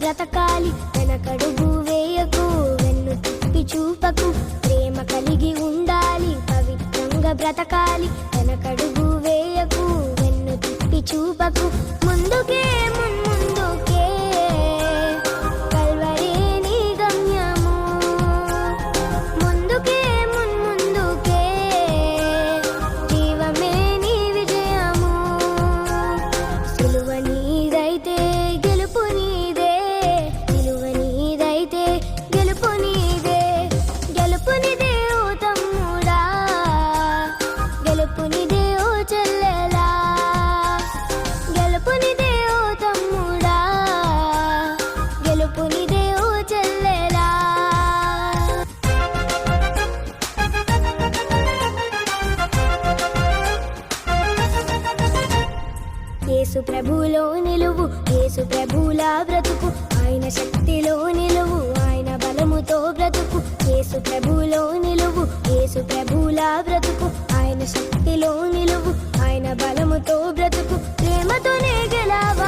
బ్రతకాలి, వెనకడుగు వేయకు, వెన్ను తిప్పి చూపకు, ప్రేమ కలిగి ఉండాలి, పవిత్రంగా బ్రతకాలి, వెనకడుగు వేయకు, వెన్ను తిప్పి చూపకు, ముందుకే ముందుకే కల్వరే నీ గమ్యము, ముందుకే ముందుకే జీవమే నీ విజయము, సిలువ నీదైతే గెలుపు నీదే, సిలువ నీదైతే గెలుపు నీదే, గెలుపు నీదే ఓ తమ్ముడా, గెలుపు నీదే ఓ చెల్లెలా, గెలుపు నీదే ఓ తమ్ముడా, గెలుపు నీదే ఓ చెల్లెలా. యేసు ప్రభులో నిలువు, యేసు ప్రభులా బ్రతుకు, ఆయన శక్తిలో నిలువు, ఆయన బలముతో బ్రతుకు, యేసు ప్రభులో నిలువు, యేసు ప్రభులా బ్రతుకు, ఆయన శక్తిలో నిలువు, ఆయన బలముతో బ్రతుకు, ప్రేమతోనే గెలవ